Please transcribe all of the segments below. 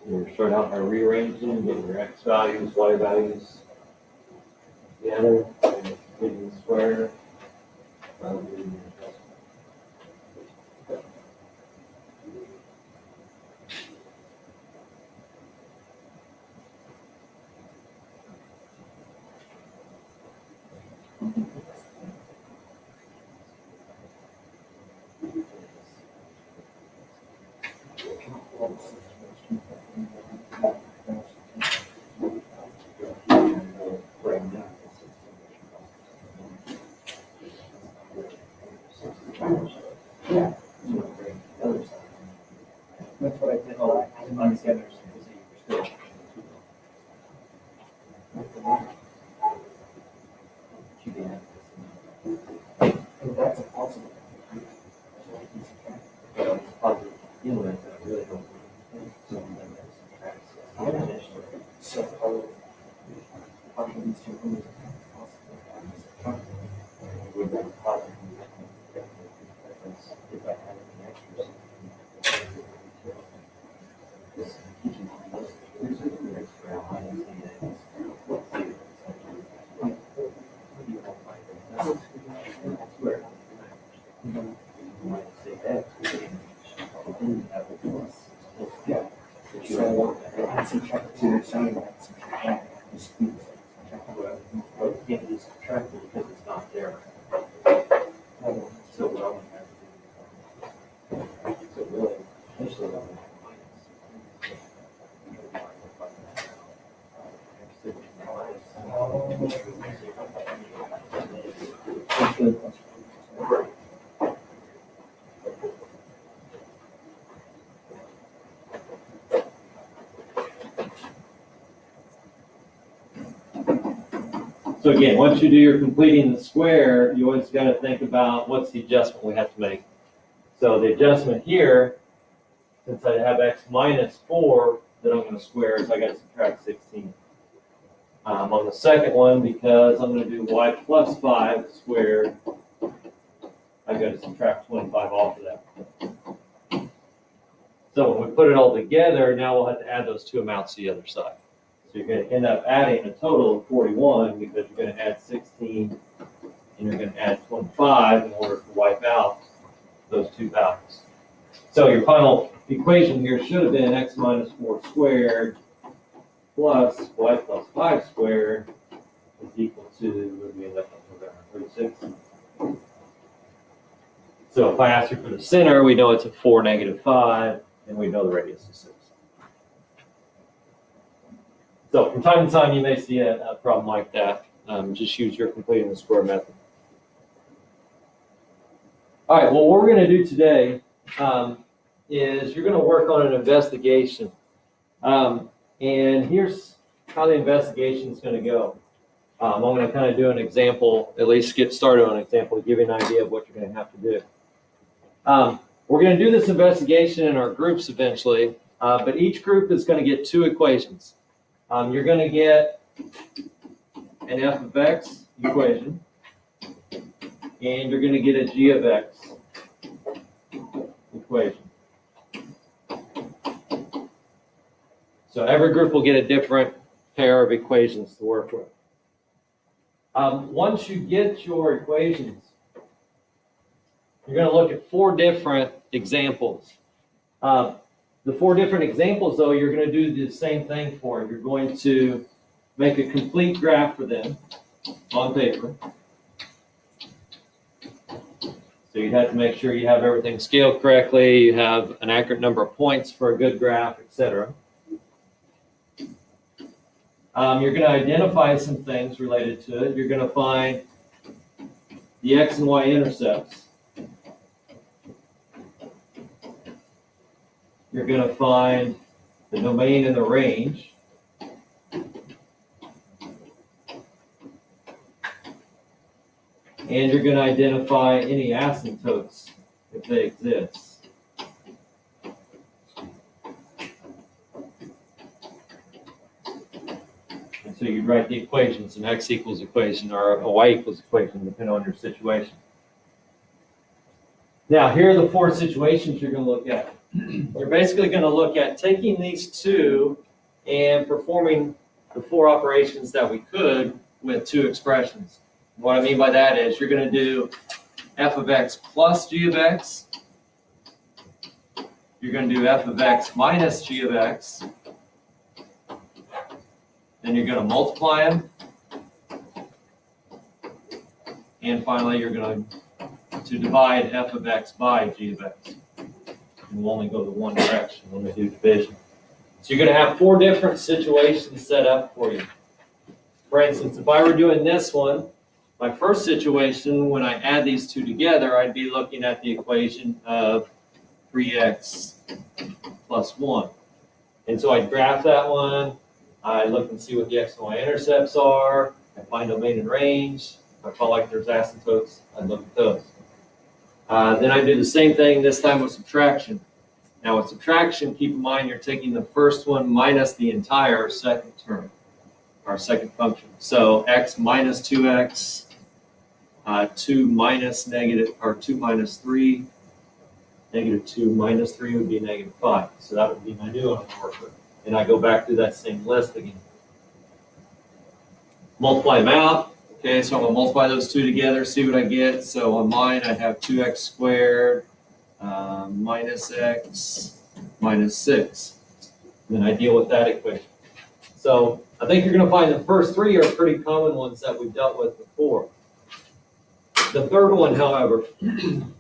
You start out by rearranging, getting your x values, y values together, and getting the square. That's what I did all on together. That's impossible. So how can these two things possible? Yeah. So I subtract two, saying that subtract one. Well, you can't just subtract it because it's not there. So we're only have to do, so really, initially, we're only So again, once you do your completing the square, you always got to think about what's the adjustment we have to make. So the adjustment here, since I have x minus 4 that I'm going to square, is I got to subtract 16. On the second one, because I'm going to do y plus 5 squared, I've got to subtract 25 off of that. So when we put it all together, now we'll have to add those two amounts to the other side. So you're going to end up adding a total of 41 because you're going to add 16 and you're going to add 25 in order to wipe out those two values. So your final equation here should have been x minus 4 squared plus y plus 5 squared is equal to, what do we end up with, 36? So if I ask you for the center, we know it's a 4, negative 5, and we know the radius is 6. So from time to time, you may see a problem like that. Just use your completing the square method. All right, well, what we're going to do today is you're going to work on an investigation. And here's how the investigation is going to go. I'm going to kind of do an example, at least get started on an example to give you an idea of what you're going to have to do. We're going to do this investigation in our groups eventually, but each group is going to get 2 equations. You're going to get an f of x equation, and you're going to get a g of x equation. So every group will get a different pair of equations to work with. Once you get your equations, you're going to look at 4 different examples. The 4 different examples, though, you're going to do the same thing for. You're going to make a complete graph for them on paper. So you have to make sure you have everything scaled correctly, you have an accurate number of points for a good graph, etc. You're going to identify some things related to it. You're going to find the x and y intercepts. You're going to find the domain and the range. And you're going to identify any asymptotes if they exist. And so you'd write the equations, an x equals equation or a y equals equation, depending on your situation. Now, here are the 4 situations you're going to look at. you're basically going to look at taking these two and performing the four operations that we could with two expressions. What I mean by that is you're going to do f of x plus g of x. You're going to do f of x minus g of x. Then you're going to multiply them. And finally, you're going to divide f of x by g of x. And we'll only go the one direction when we do division. So you're going to have four different situations set up for you. For instance, if I were doing this one, my first situation, when I add these two together, I'd be looking at the equation of 3x plus 1. And so I'd graph that one. I look and see what the x and y intercepts are. I find domain and range. If I felt like there's asymptotes, I'd look at those. Then I do the same thing this time with subtraction. Now with subtraction, keep in mind you're taking the first one minus the entire second term, our second function. So x minus 2x, 2 minus 3, negative 2 minus 3 would be negative 5. So that would be my new one to work with. And I go back through that same list again. Multiply them out. Okay, so I'm going to multiply those two together, see what I get. So on mine, I have 2x squared minus x minus 6. And then I deal with that equation. So I think you're going to find the first three are pretty common ones that we've dealt with before. The third one, however, in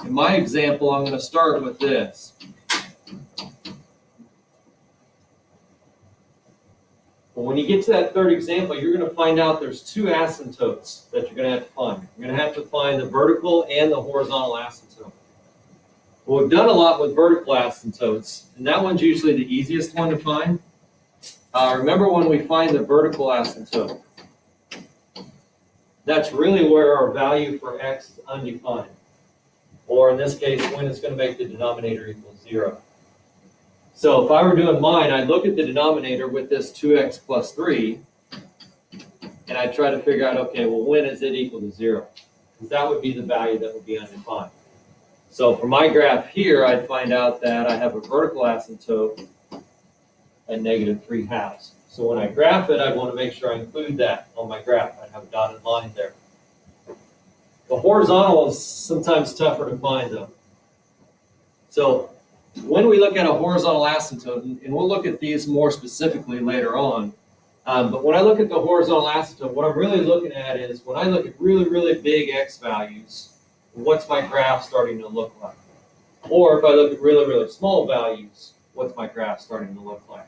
my example, I'm going to start with this. But when you get to that third example, you're going to find out there's two asymptotes that you're going to have to find. You're going to have to find the vertical and the horizontal asymptote. Well, we've done a lot with vertical asymptotes, and that one's usually the easiest one to find. Remember when we find the vertical asymptote, that's really where our value for x is undefined. Or in this case, when it's going to make the denominator equal 0. So if I were doing mine, I'd look at the denominator with this 2x plus 3, and I'd try to figure out, okay, well, when is it equal to 0? Because that would be the value that would be undefined. So for my graph here, I'd find out that I have a vertical asymptote at negative 3/2. So when I graph it, I'd want to make sure I include that on my graph. I'd have a dotted line there. The horizontal is sometimes tougher to find, though. So when we look at a horizontal asymptote, and we'll look at these more specifically later on, but when I look at the horizontal asymptote, what I'm really looking at is when I look at really, really big x values, what's my graph starting to look like? Or if I look at really, really small values, what's my graph starting to look like?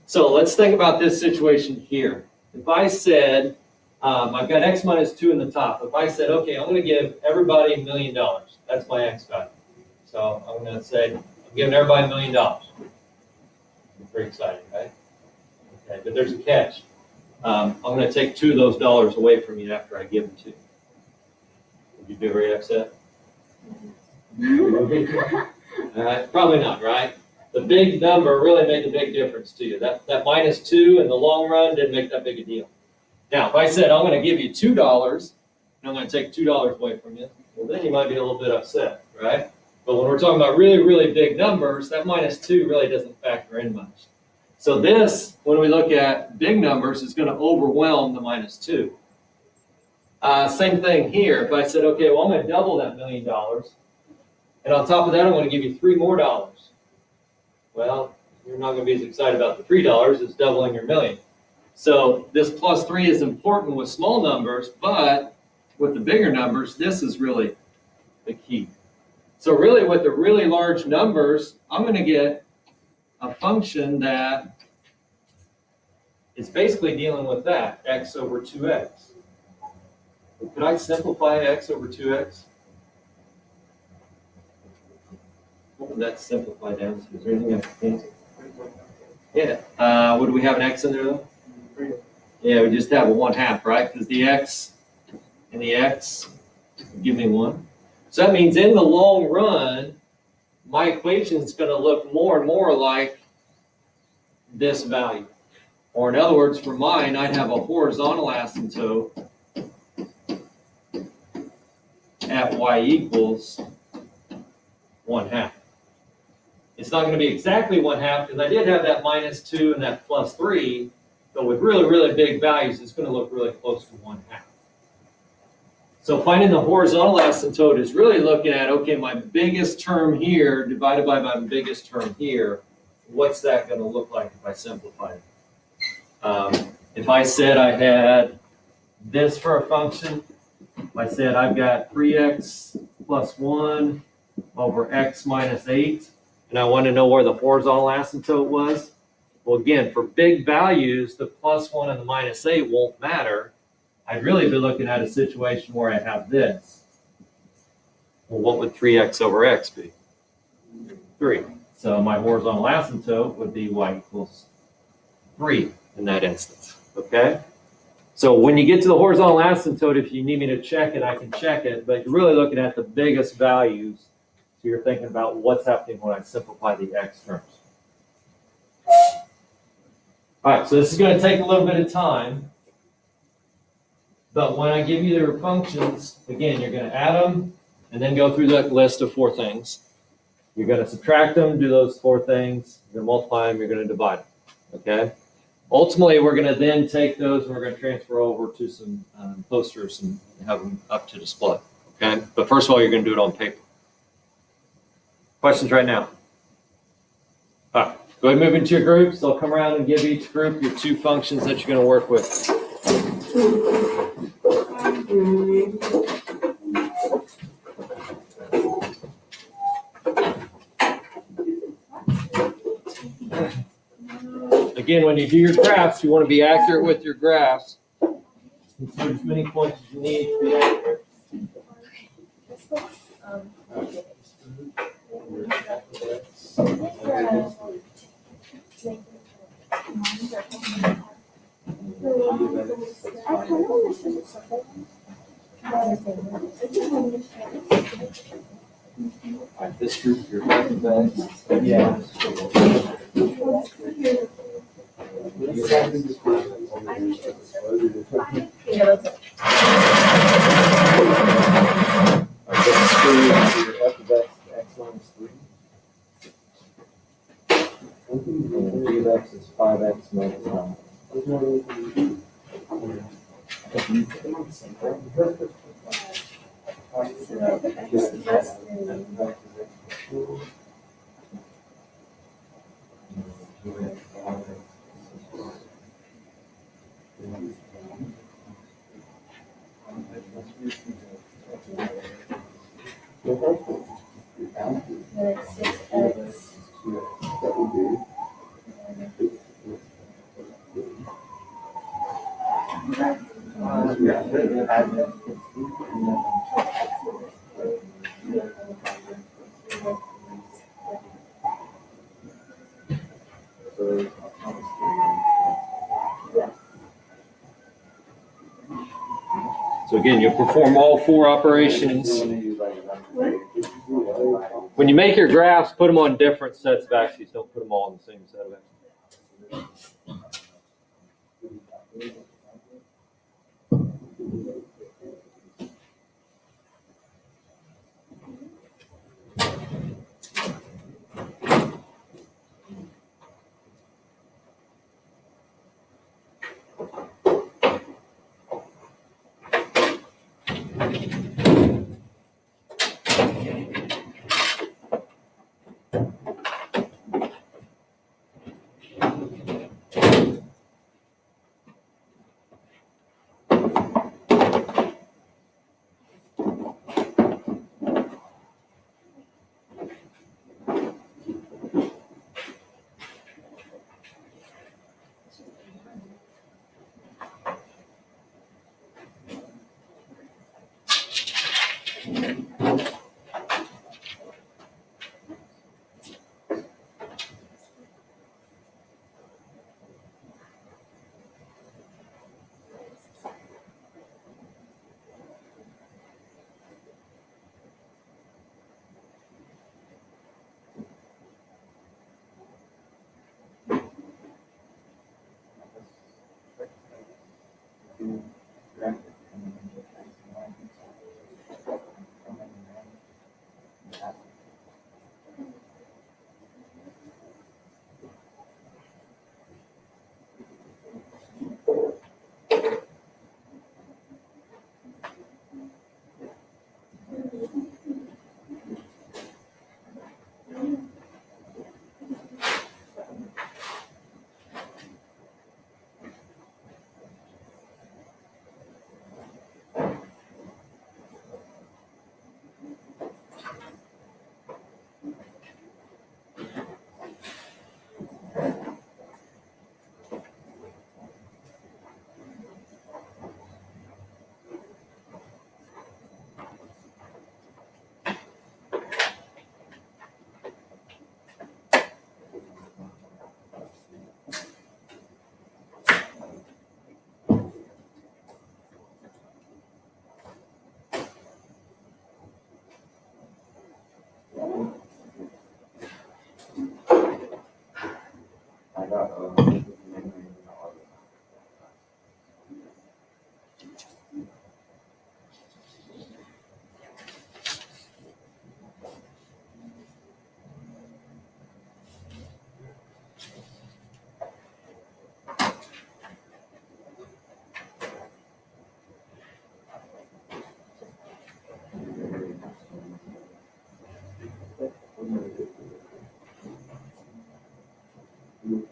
So let's think about this situation here. If I said, I've got x minus 2 in the top. If I said, okay, I'm going to give everybody $1 million. That's my x value. So I'm going to say, I'm giving everybody $1 million. I'm pretty excited, right? Okay, but there's a catch. I'm going to take 2 of those dollars away from you after I give them to you. Would you be very upset? Probably not, right? The big number really made a big difference to you. That minus 2 in the long run didn't make that big a deal. Now, if I said, I'm going to give you $2, and I'm going to take $2 away from you, well, then you might be a little bit upset, right? But when we're talking about really, really big numbers, that minus 2 really doesn't factor in much. So this, when we look at big numbers, is going to overwhelm the minus 2. Same thing here. If I said, okay, well, I'm going to double that $1 million, and on top of that, I'm going to give you $3 more. Well, you're not going to be as excited about the $3. It's doubling your million. So this plus 3 is important with small numbers, but with the bigger numbers, this is really the key. So really with the really large numbers, I'm going to get a function that is basically dealing with that, x over 2x. Could I simplify x over 2x? What would that simplify down to? Is there anything I can think? Yeah. Would we have an x in there though? Yeah, we just have a 1/2, right? Because the x and the x give me 1. So that means in the long run, my equation is going to look more and more like this value. Or in other words, for mine, I'd have a horizontal asymptote at y equals 1/2. It's not gonna be exactly 1/2, because I did have that -2 and that +3, but with really, really big values, it's gonna look really close to 1/2. So finding the horizontal asymptote is really looking at, okay, my biggest term here divided by my biggest term here, what's that gonna look like if I simplify it? If I said I had this for a function, if I said I've got 3x plus 1 over x minus 8, and I want to know where the horizontal asymptote was, well, again, for big values, the +1 and the -8 won't matter. I'd really be looking at a situation where I have this. Well, what would 3x over x be? 3. So my horizontal asymptote would be y equals 3 in that instance, okay? So when you get to the horizontal asymptote, if you need me to check it, I can check it, but you're really looking at the biggest values. So you're thinking about what's happening when I simplify the x terms. All right, so this is going to take a little bit of time. But when I give you their functions, again, you're going to add them and then go through that list of 4 things. You're going to subtract them, do those 4 things. You're going to multiply them, you're going to divide them, okay? Ultimately, we're going to then take those and we're going to transfer over to some posters and have them up to display, okay? But first of all, you're going to do it on paper. Questions right now? All right, go ahead and move into your groups. I'll come around and give each group your 2 functions that you're going to work with. Again, when you do your graphs, you want to be accurate with your graphs. Insert as many points as you need to be accurate. This group, your yeah. And x is 5x minus 9. So again, you'll perform all 4 operations. When you make your graphs, put them on different sets of axes. Don't put them all on the same set of axes.